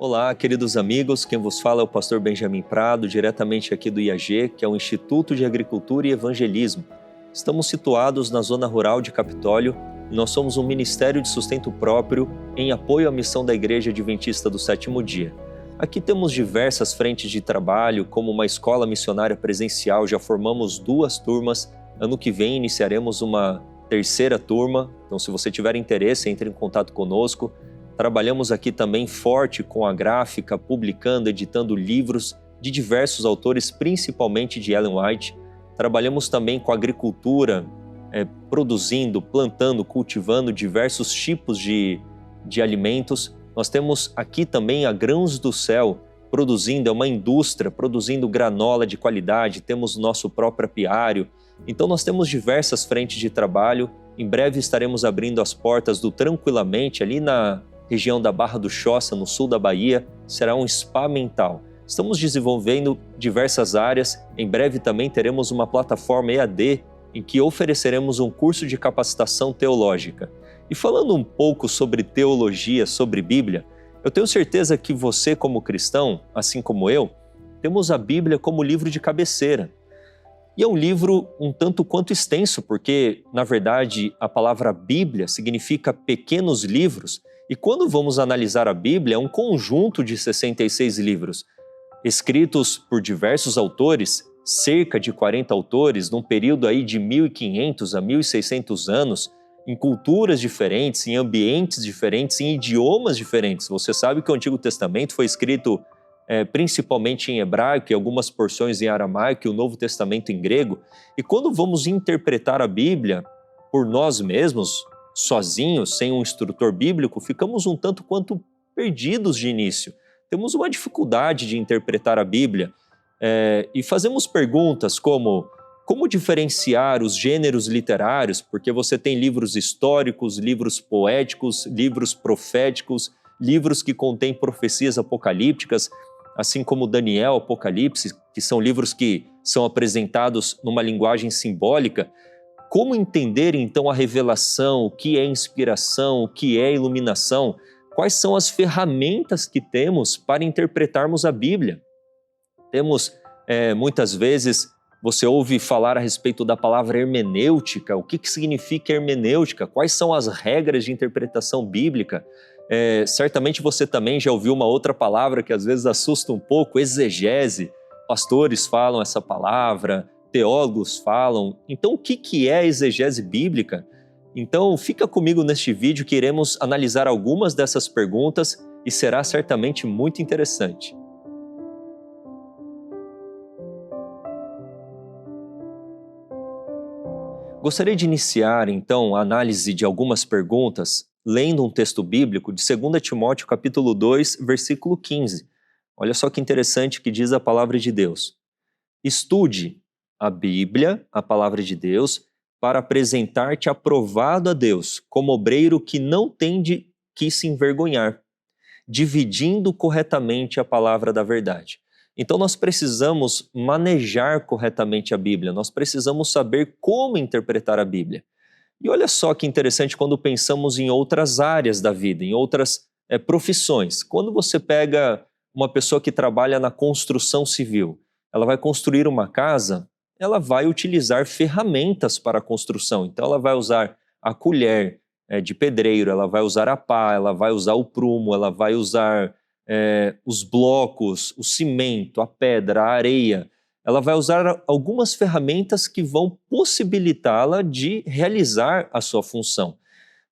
Olá, queridos amigos, quem vos fala é o pastor Benjamin Prado, diretamente aqui do IAG, que é o Instituto de Agricultura e Evangelismo. Estamos situados na zona rural de Capitólio e nós somos um ministério de sustento próprio em apoio à missão da Igreja Adventista do Sétimo Dia. Aqui temos diversas frentes de trabalho, como uma escola missionária presencial, já formamos 2 turmas, ano que vem iniciaremos uma 3ª turma, então se você tiver interesse, entre em contato conosco. Trabalhamos aqui também forte com a gráfica, publicando, editando livros de diversos autores, principalmente de Ellen White. Trabalhamos também com a agricultura, produzindo, plantando, cultivando diversos tipos de alimentos. Nós temos aqui também a Grãos do Céu, produzindo, é uma indústria, produzindo granola de qualidade, temos o nosso próprio apiário. Então nós temos diversas frentes de trabalho. Em breve estaremos abrindo as portas do Tranquilamente, ali na região da Barra do Choça, no sul da Bahia, será um spa mental. Estamos desenvolvendo diversas áreas, em breve também teremos uma plataforma EAD em que ofereceremos um curso de capacitação teológica. E falando um pouco sobre teologia, sobre Bíblia, eu tenho certeza que você como cristão, assim como eu, temos a Bíblia como livro de cabeceira. E é um livro um tanto quanto extenso, porque, na verdade, a palavra Bíblia significa pequenos livros, e quando vamos analisar a Bíblia, é um conjunto de 66 livros, escritos por diversos autores, cerca de 40 autores, num período aí de 1500 a 1600 anos, em culturas diferentes, em ambientes diferentes, em idiomas diferentes. Você sabe que o Antigo Testamento foi escrito principalmente em hebraico e algumas porções em aramaico e o Novo Testamento em grego. E quando vamos interpretar a Bíblia por nós mesmos, sozinhos, sem um instrutor bíblico, ficamos um tanto quanto perdidos de início. Temos uma dificuldade de interpretar a Bíblia e fazemos perguntas como diferenciar os gêneros literários, porque você tem livros históricos, livros poéticos, livros proféticos, livros que contêm profecias apocalípticas, assim como Daniel, Apocalipse, que são livros que são apresentados numa linguagem simbólica. Como entender então a revelação, o que é inspiração, o que é iluminação? Quais são as ferramentas que temos para interpretarmos a Bíblia? Temos, muitas vezes, você ouve falar a respeito da palavra hermenêutica. O que significa hermenêutica? Quais são as regras de interpretação bíblica? Certamente você também já ouviu uma outra palavra que às vezes assusta um pouco, exegese. Pastores falam essa palavra, teólogos falam. Então, o que é a exegese bíblica? Então, fica comigo neste vídeo que iremos analisar algumas dessas perguntas e será certamente muito interessante. Gostaria de iniciar, então, a análise de algumas perguntas lendo um texto bíblico de 2 Timóteo capítulo 2, versículo 15. Olha só que interessante que diz a palavra de Deus. Estude a Bíblia, a palavra de Deus, para apresentar-te aprovado a Deus, como obreiro que não tem de que se envergonhar, dividindo corretamente a palavra da verdade. Então nós precisamos manejar corretamente a Bíblia, nós precisamos saber como interpretar a Bíblia. E olha só que interessante quando pensamos em outras áreas da vida, em outras profissões. Quando você pega uma pessoa que trabalha na construção civil, ela vai construir uma casa, ela vai utilizar ferramentas para a construção. Então ela vai usar a colher de pedreiro, ela vai usar a pá, ela vai usar o prumo, ela vai usar os blocos, o cimento, a pedra, a areia. Ela vai usar algumas ferramentas que vão possibilitá-la de realizar a sua função.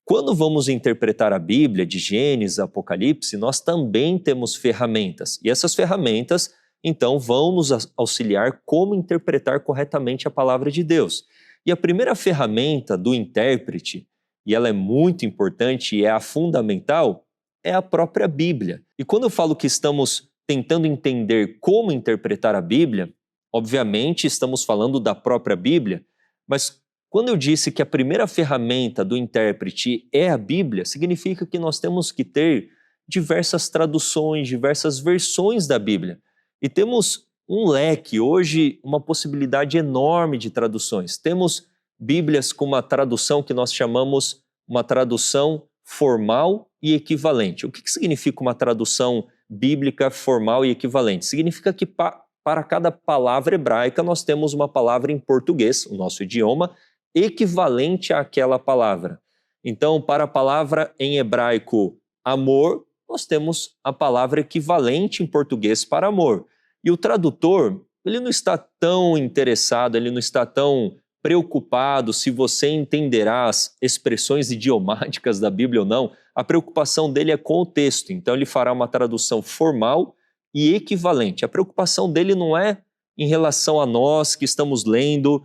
Quando vamos interpretar a Bíblia, de Gênesis, Apocalipse, nós também temos ferramentas. E essas ferramentas, então, vão nos auxiliar como interpretar corretamente a palavra de Deus. E a primeira ferramenta do intérprete, e ela é muito importante e é a fundamental, é a própria Bíblia. E quando eu falo que estamos tentando entender como interpretar a Bíblia, obviamente estamos falando da própria Bíblia, mas quando eu disse que a primeira ferramenta do intérprete é a Bíblia, significa que nós temos que ter diversas traduções, diversas versões da Bíblia. E temos um leque, hoje, uma possibilidade enorme de traduções. Temos Bíblias com uma tradução que nós chamamos uma tradução formal e equivalente. O que significa uma tradução bíblica formal e equivalente? Significa que para cada palavra hebraica nós temos uma palavra em português, o nosso idioma, equivalente àquela palavra. Então, para a palavra em hebraico amor, nós temos a palavra equivalente em português para amor. E o tradutor, ele não está tão interessado, ele não está tão preocupado se você entenderá as expressões idiomáticas da Bíblia ou não. A preocupação dele é com o texto, então ele fará uma tradução formal e equivalente. A preocupação dele não é em relação a nós que estamos lendo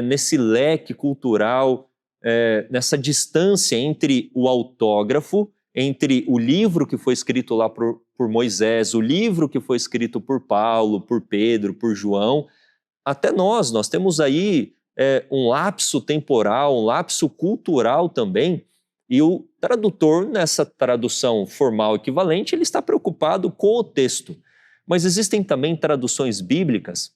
nesse leque cultural, nessa distância entre o autógrafo, entre o livro que foi escrito lá por Moisés, o livro que foi escrito por Paulo, por Pedro, por João, até nós temos aí um lapso temporal, um lapso cultural também, e o tradutor, nessa tradução formal equivalente, ele está preocupado com o texto. Mas existem também traduções bíblicas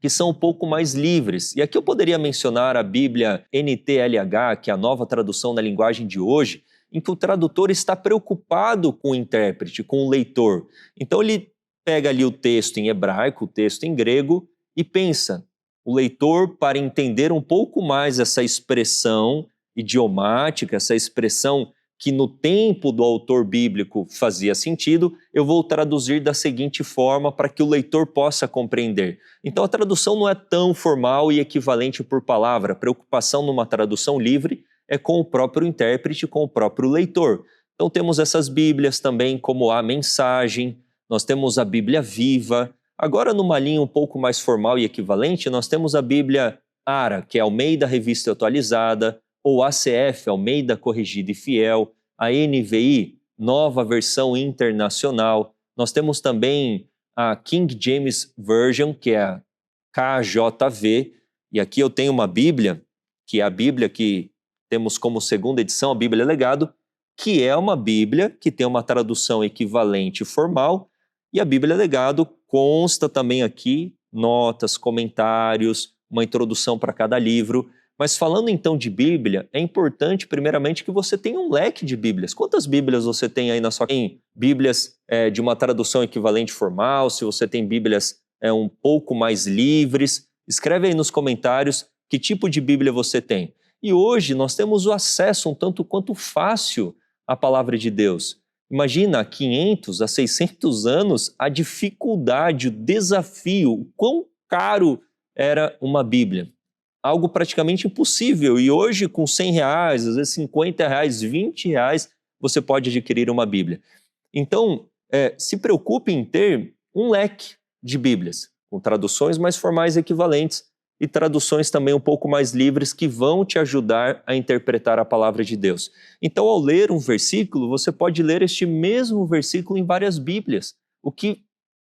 que são um pouco mais livres. E aqui eu poderia mencionar a Bíblia NTLH, que é a nova tradução na linguagem de hoje, em que o tradutor está preocupado com o intérprete, com o leitor. Então ele pega ali o texto em hebraico, o texto em grego, e pensa, o leitor, para entender um pouco mais essa expressão idiomática, essa expressão que no tempo do autor bíblico fazia sentido, eu vou traduzir da seguinte forma para que o leitor possa compreender. Então a tradução não é tão formal e equivalente por palavra. A preocupação numa tradução livre é com o próprio intérprete, com o próprio leitor. Então temos essas Bíblias também como a Mensagem, nós temos a Bíblia Viva. Agora numa linha um pouco mais formal e equivalente, nós temos a Bíblia ARA, que é Almeida Revista Atualizada, ou ACF, Almeida Corrigida e Fiel, a NVI, Nova Versão Internacional. Nós temos também a King James Version, que é a KJV, e aqui eu tenho uma Bíblia, que é a Bíblia que temos como segunda edição, a Bíblia Legado, que é uma Bíblia que tem uma tradução equivalente formal, e a Bíblia Legado consta também aqui notas, comentários, uma introdução para cada livro. Mas falando então de Bíblia, é importante primeiramente que você tenha um leque de Bíblias. Quantas Bíblias você tem aí na sua casa? Tem Bíblias de uma tradução equivalente formal, se você tem Bíblias um pouco mais livres. Escreve aí nos comentários que tipo de Bíblia você tem. E hoje nós temos o acesso um tanto quanto fácil à palavra de Deus. Imagina, há 500, há 600 anos, a dificuldade, o desafio, o quão caro era uma Bíblia. Algo praticamente impossível. E hoje, com R$100, às vezes R$50, R$20, você pode adquirir uma Bíblia. Então, se preocupe em ter um leque de Bíblias, com traduções mais formais equivalentes e traduções também um pouco mais livres que vão te ajudar a interpretar a palavra de Deus. Então, ao ler um versículo, você pode ler este mesmo versículo em várias Bíblias, o que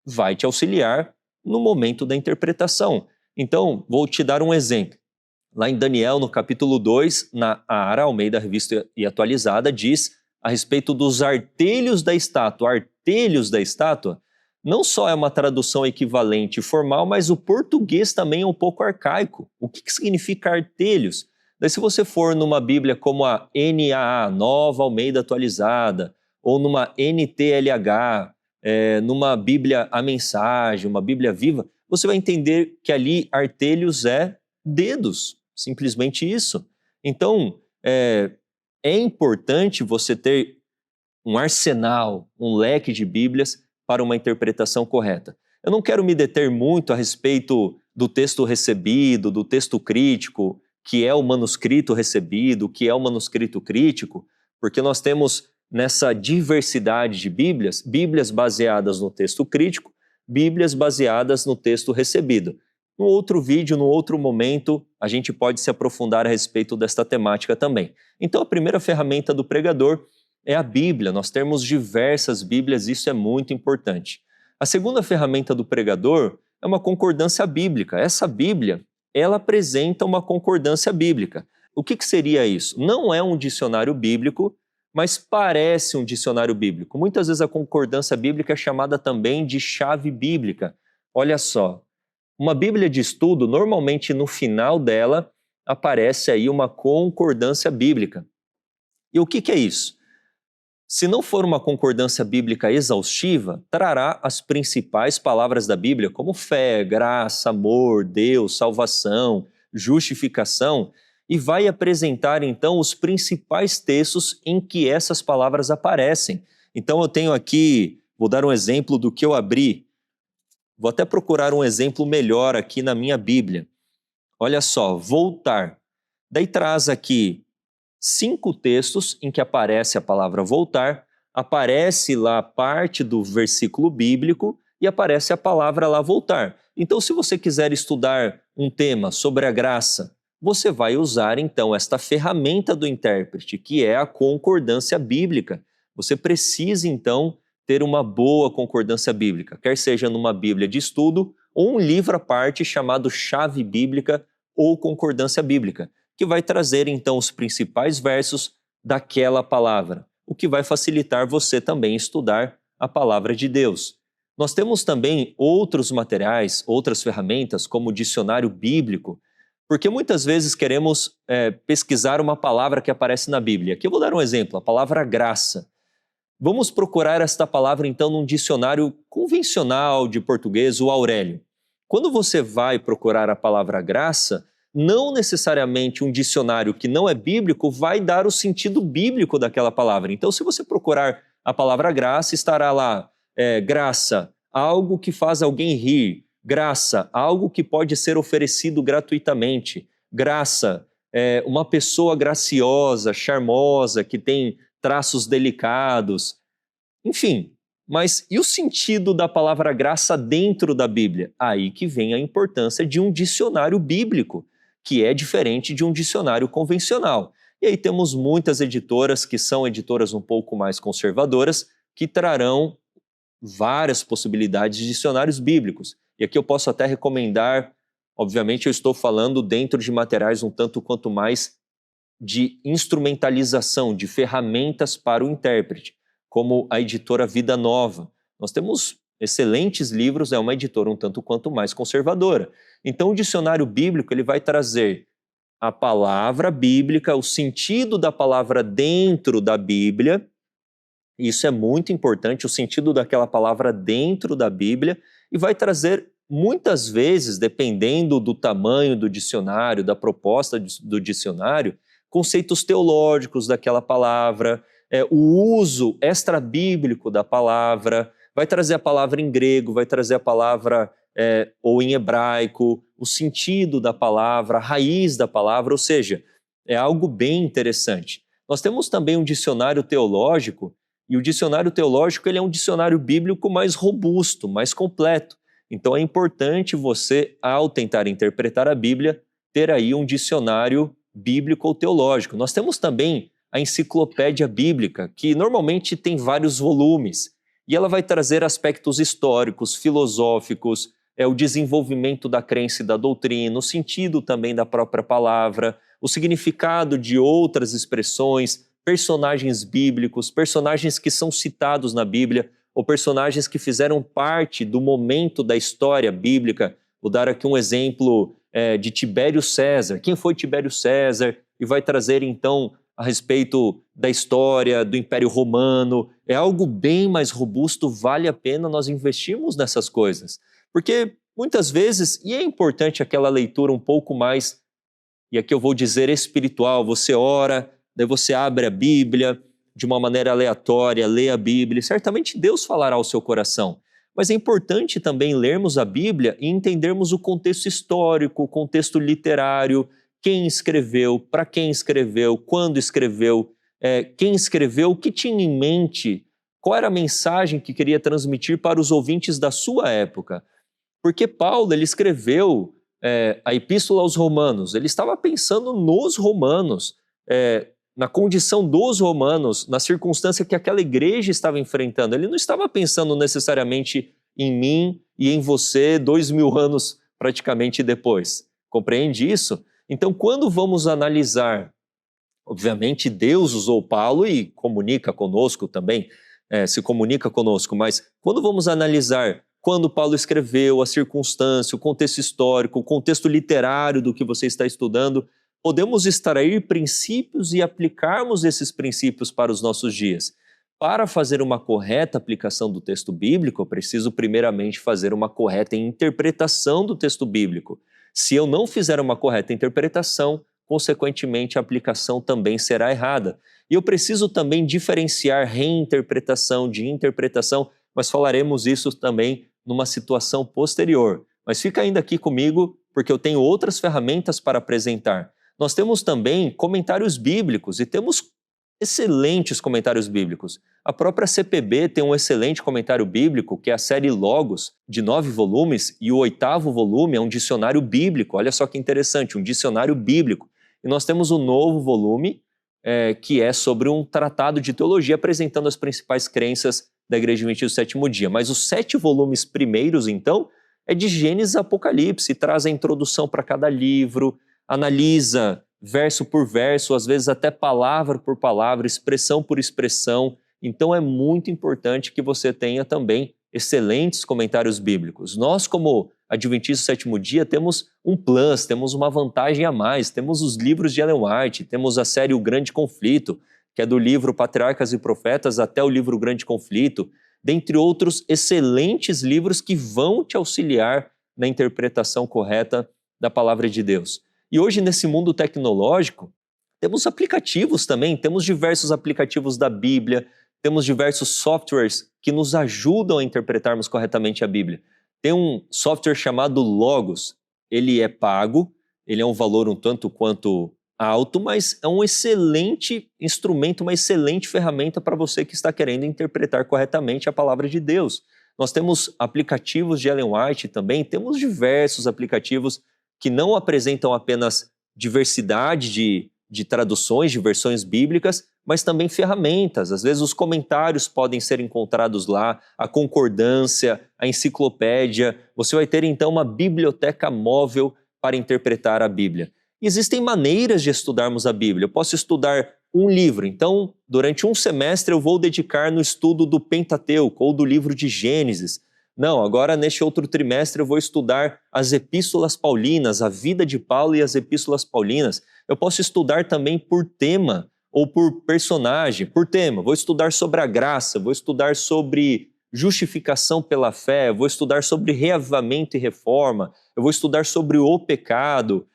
vai te auxiliar no momento da interpretação. Então, vou te dar um exemplo. Lá em Daniel, no capítulo 2, na ARA, Almeida Revista e Atualizada, diz a respeito dos artelhos da estátua. Artelhos da estátua não só é uma tradução equivalente formal, mas o português também é um pouco arcaico. O que significa artelhos? Daí, se você for numa Bíblia como a NAA, Nova Almeida Atualizada, ou numa NTLH, numa Bíblia A Mensagem, uma Bíblia Viva, você vai entender que ali artelhos é dedos. Simplesmente isso. Então, é importante você ter um arsenal, um leque de Bíblias para uma interpretação correta. Eu não quero me deter muito a respeito do texto recebido, do texto crítico, que é o manuscrito recebido, que é o manuscrito crítico, porque nós temos nessa diversidade de Bíblias, Bíblias baseadas no texto crítico, Bíblias baseadas no texto recebido. No outro vídeo, no outro momento, a gente pode se aprofundar a respeito desta temática também. Então, a primeira ferramenta do pregador é a Bíblia. Nós temos diversas Bíblias, isso é muito importante. A segunda ferramenta do pregador é uma concordância bíblica. Essa Bíblia, ela apresenta uma concordância bíblica. O que seria isso? Não é um dicionário bíblico, mas parece um dicionário bíblico. Muitas vezes a concordância bíblica é chamada também de chave bíblica. Olha só. Uma Bíblia de estudo, normalmente no final dela, aparece aí uma concordância bíblica. E o que é isso? Se não for uma concordância bíblica exaustiva, trará as principais palavras da Bíblia, como fé, graça, amor, Deus, salvação, justificação, e vai apresentar então os principais textos em que essas palavras aparecem. Então eu tenho aqui, vou dar um exemplo do que eu abri. Vou até procurar um exemplo melhor aqui na minha Bíblia. Olha só, voltar. Daí traz aqui 5 textos em que aparece a palavra voltar, aparece lá parte do versículo bíblico e aparece a palavra lá voltar. Então, se você quiser estudar um tema sobre a graça, você vai usar então esta ferramenta do intérprete, que é a concordância bíblica. Você precisa então ter uma boa concordância bíblica, quer seja numa Bíblia de estudo ou um livro à parte chamado Chave Bíblica ou Concordância Bíblica, que vai trazer então os principais versos daquela palavra, o que vai facilitar você também estudar a palavra de Deus. Nós temos também outros materiais, outras ferramentas, como o dicionário bíblico, porque muitas vezes queremos pesquisar uma palavra que aparece na Bíblia. Aqui eu vou dar um exemplo, a palavra graça. Vamos procurar esta palavra então num dicionário convencional de português, o Aurélio. Quando você vai procurar a palavra graça, não necessariamente um dicionário que não é bíblico vai dar o sentido bíblico daquela palavra. Então, se você procurar a palavra graça, estará lá, graça, algo que faz alguém rir. Graça, algo que pode ser oferecido gratuitamente. Graça, uma pessoa graciosa, charmosa, que tem traços delicados. Enfim, mas e o sentido da palavra graça dentro da Bíblia? Aí que vem a importância de um dicionário bíblico, que é diferente de um dicionário convencional. E aí temos muitas editoras que são editoras um pouco mais conservadoras, que trarão várias possibilidades de dicionários bíblicos. E aqui eu posso até recomendar, obviamente eu estou falando dentro de materiais um tanto quanto mais de instrumentalização, de ferramentas para o intérprete, como a editora Vida Nova. Nós temos excelentes livros, é uma editora um tanto quanto mais conservadora. Então o dicionário bíblico ele vai trazer a palavra bíblica, o sentido da palavra dentro da Bíblia. Isso é muito importante, o sentido daquela palavra dentro da Bíblia, e vai trazer muitas vezes, dependendo do tamanho do dicionário, da proposta do dicionário, conceitos teológicos daquela palavra, o uso extra-bíblico da palavra, vai trazer a palavra em grego, vai trazer a palavra ou em hebraico, o sentido da palavra, a raiz da palavra, ou seja, é algo bem interessante. Nós temos também um dicionário teológico, e o dicionário teológico ele é um dicionário bíblico mais robusto, mais completo. Então é importante você, ao tentar interpretar a Bíblia, ter aí um dicionário bíblico ou teológico. Nós temos também a enciclopédia bíblica, que normalmente tem vários volumes, e ela vai trazer aspectos históricos, filosóficos, o desenvolvimento da crença e da doutrina, o sentido também da própria palavra, o significado de outras expressões, personagens bíblicos, personagens que são citados na Bíblia, ou personagens que fizeram parte do momento da história bíblica. Vou dar aqui um exemplo de Tibério César. Quem foi Tibério César? E vai trazer então a respeito da história do Império Romano. É algo bem mais robusto, vale a pena nós investirmos nessas coisas. Porque muitas vezes, e é importante aquela leitura um pouco mais, e aqui eu vou dizer espiritual, você ora, daí você abre a Bíblia de uma maneira aleatória, lê a Bíblia, e certamente Deus falará ao seu coração. Mas é importante também lermos a Bíblia e entendermos o contexto histórico, o contexto literário, quem escreveu, para quem escreveu, quando escreveu, quem escreveu, o que tinha em mente, qual era a mensagem que queria transmitir para os ouvintes da sua época. Porque Paulo ele escreveu a Epístola aos Romanos, ele estava pensando nos romanos, na condição dos romanos, na circunstância que aquela igreja estava enfrentando. Ele não estava pensando necessariamente em mim e em você 2000 anos praticamente depois. Compreende isso? Então, quando vamos analisar, obviamente Deus usou Paulo e comunica conosco também, se comunica conosco, mas quando vamos analisar quando Paulo escreveu, a circunstância, o contexto histórico, o contexto literário do que você está estudando, podemos extrair princípios e aplicarmos esses princípios para os nossos dias. para fazer uma correta aplicação do texto bíblico, eu preciso primeiramente fazer uma correta interpretação do texto bíblico. Se eu não fizer uma correta interpretação, consequentemente a aplicação também será errada. E eu preciso também diferenciar reinterpretação de interpretação, mas falaremos isso também numa situação posterior. Mas fica ainda aqui comigo, porque eu tenho outras ferramentas para apresentar. Nós temos também comentários bíblicos e temos excelentes comentários bíblicos. A própria CPB tem um excelente comentário bíblico, que é a série Logos, de 9 volumes, e o 8º volume é um dicionário bíblico. Olha só que interessante, um dicionário bíblico. E nós temos um novo volume, que é sobre um tratado de teologia, apresentando as principais crenças da Igreja Adventista do Sétimo Dia. Mas os 7 volumes primeiros, então, é de Gênesis a Apocalipse, traz a introdução para cada livro, analisa verso por verso, às vezes até palavra por palavra, expressão por expressão. Então é muito importante que você tenha também excelentes comentários bíblicos. Nós, como Adventistas do Sétimo Dia, temos um plus, temos uma vantagem a mais, temos os livros de Ellen White, temos a série O Grande Conflito, que é do livro Patriarcas e Profetas até o livro Grande Conflito, dentre outros excelentes livros que vão te auxiliar na interpretação correta da palavra de Deus. E hoje, nesse mundo tecnológico, temos aplicativos também, temos diversos aplicativos da Bíblia, temos diversos softwares que nos ajudam a interpretarmos corretamente a Bíblia. Tem um software chamado Logos, ele é pago, ele é um valor um tanto quanto alto, mas é um excelente instrumento, uma excelente ferramenta para você que está querendo interpretar corretamente a palavra de Deus. Nós temos aplicativos de Ellen White também, temos diversos aplicativos que não apresentam apenas diversidade de traduções, de versões bíblicas, mas também ferramentas. Às vezes os comentários podem ser encontrados lá, a concordância, a enciclopédia. Você vai ter então uma biblioteca móvel para interpretar a Bíblia. E existem maneiras de estudarmos a Bíblia. Eu posso estudar um livro, então durante um semestre eu vou dedicar no estudo do Pentateuco ou do livro de Gênesis. Não, agora neste outro trimestre eu vou estudar as epístolas paulinas, a vida de Paulo e as epístolas paulinas. Eu posso estudar também por tema ou por personagem, por tema. Vou estudar sobre a graça, vou estudar sobre justificação pela fé, vou estudar sobre reavivamento e reforma, eu vou estudar sobre o pecado.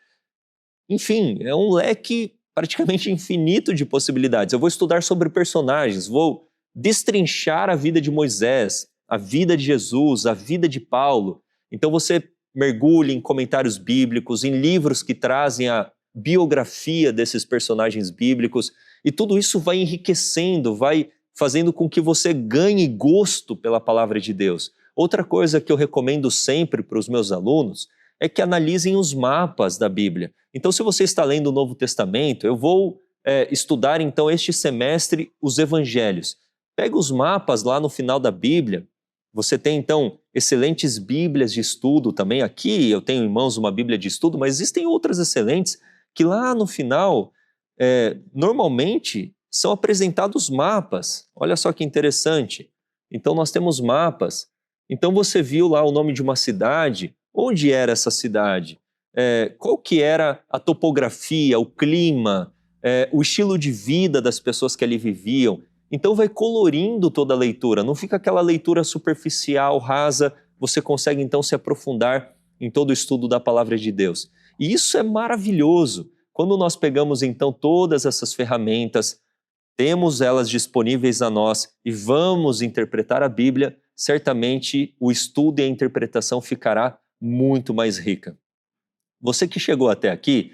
Enfim, é um leque praticamente infinito de possibilidades. Eu vou estudar sobre personagens, vou destrinchar a vida de Moisés, a vida de Jesus, a vida de Paulo. Então você mergulha em comentários bíblicos, em livros que trazem a biografia desses personagens bíblicos, e tudo isso vai enriquecendo, vai fazendo com que você ganhe gosto pela palavra de Deus. Outra coisa que eu recomendo sempre para os meus alunos é que analisem os mapas da Bíblia. Então, se você está lendo o Novo Testamento, eu vou estudar então este semestre os evangelhos. Pega os mapas lá no final da Bíblia. Você tem, então, excelentes bíblias de estudo também. Aqui eu tenho em mãos uma bíblia de estudo, mas existem outras excelentes que lá no final, normalmente, são apresentados mapas. Olha só que interessante. Então, nós temos mapas. Então, você viu lá o nome de uma cidade. Onde era essa cidade? Qual que era a topografia, o clima, o estilo de vida das pessoas que ali viviam? Então vai colorindo toda a leitura, não fica aquela leitura superficial, rasa, você consegue então se aprofundar em todo o estudo da palavra de Deus. E isso é maravilhoso. Quando nós pegamos então todas essas ferramentas, temos elas disponíveis a nós e vamos interpretar a Bíblia, certamente o estudo e a interpretação ficará muito mais rica. Você que chegou até aqui,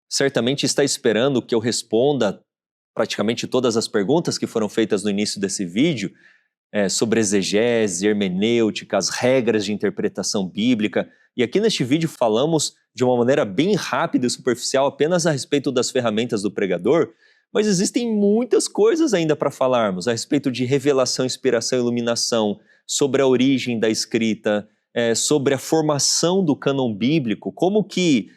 certamente está esperando que eu responda praticamente todas as perguntas que foram feitas no início desse vídeo, sobre exegese, hermenêutica, as regras de interpretação bíblica. E aqui neste vídeo falamos de uma maneira bem rápida e superficial apenas a respeito das ferramentas do pregador, mas existem muitas coisas ainda para falarmos a respeito de revelação, inspiração e iluminação, sobre a origem da escrita, sobre a formação do cânon bíblico, como que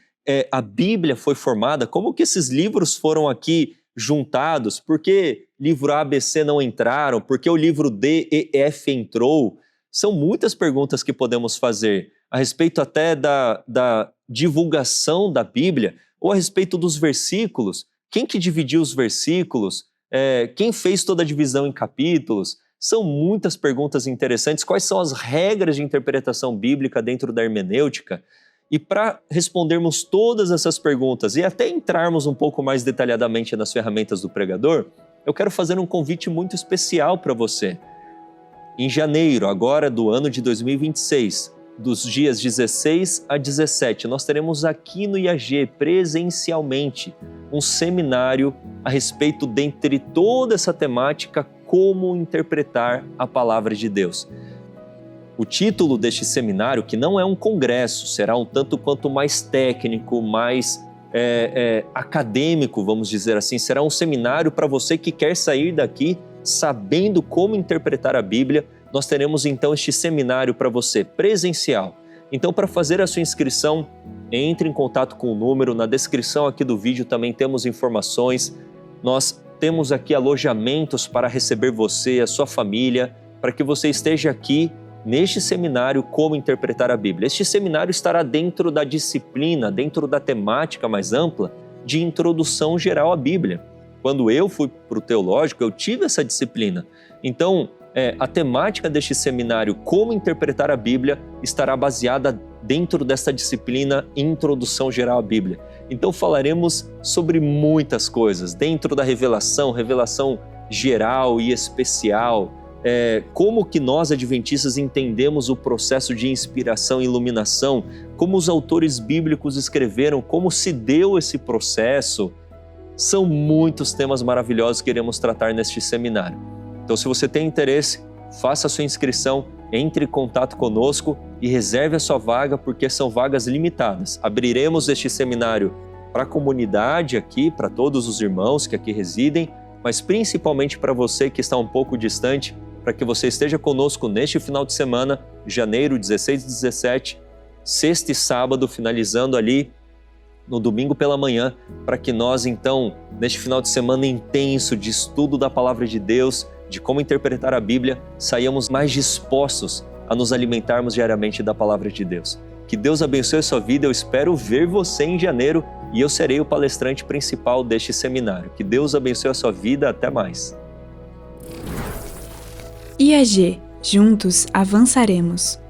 a Bíblia foi formada, como que esses livros foram aqui juntados, por que livro A, B, C não entraram, por que o livro D, E, F entrou? São muitas perguntas que podemos fazer a respeito até da divulgação da Bíblia ou a respeito dos versículos. Quem que dividiu os versículos? Quem fez toda a divisão em capítulos? São muitas perguntas interessantes. Quais são as regras de interpretação bíblica dentro da hermenêutica? E para respondermos todas essas perguntas e até entrarmos um pouco mais detalhadamente nas ferramentas do pregador, eu quero fazer um convite muito especial para você. Em janeiro, agora do ano de 2026, dos dias 16 a 17, nós teremos aqui no IAG, presencialmente, um seminário a respeito, dentre toda essa temática, como interpretar a palavra de Deus. O título deste seminário, que não é um congresso, será um tanto quanto mais técnico, mais acadêmico, vamos dizer assim. Será um seminário para você que quer sair daqui sabendo como interpretar a Bíblia. Nós teremos então este seminário para você presencial. Então, para fazer a sua inscrição, entre em contato com o número. Na descrição aqui do vídeo também temos informações. Nós temos aqui alojamentos para receber você, a sua família, para que você esteja aqui neste seminário Como Interpretar a Bíblia. Este seminário estará dentro da disciplina, dentro da temática mais ampla de Introdução Geral à Bíblia. Quando eu fui para o teológico, eu tive essa disciplina. Então, a temática deste seminário Como Interpretar a Bíblia estará baseada dentro desta disciplina Introdução Geral à Bíblia. Então falaremos sobre muitas coisas, dentro da revelação geral e especial, como que nós adventistas entendemos o processo de inspiração e iluminação, como os autores bíblicos escreveram, como se deu esse processo. São muitos temas maravilhosos que iremos tratar neste seminário. Então, se você tem interesse, faça a sua inscrição, entre em contato conosco e reserve a sua vaga, porque são vagas limitadas. Abriremos este seminário para a comunidade aqui, para todos os irmãos que aqui residem, mas principalmente para você que está um pouco distante, para que você esteja conosco neste final de semana, janeiro 16 e 17, sexta e sábado, finalizando ali no domingo pela manhã, para que nós então, neste final de semana intenso de estudo da Palavra de Deus, de como interpretar a Bíblia, saiamos mais dispostos a nos alimentarmos diariamente da Palavra de Deus. Que Deus abençoe a sua vida, eu espero ver você em janeiro e eu serei o palestrante principal deste seminário. Que Deus abençoe a sua vida, até mais. IAG, juntos avançaremos.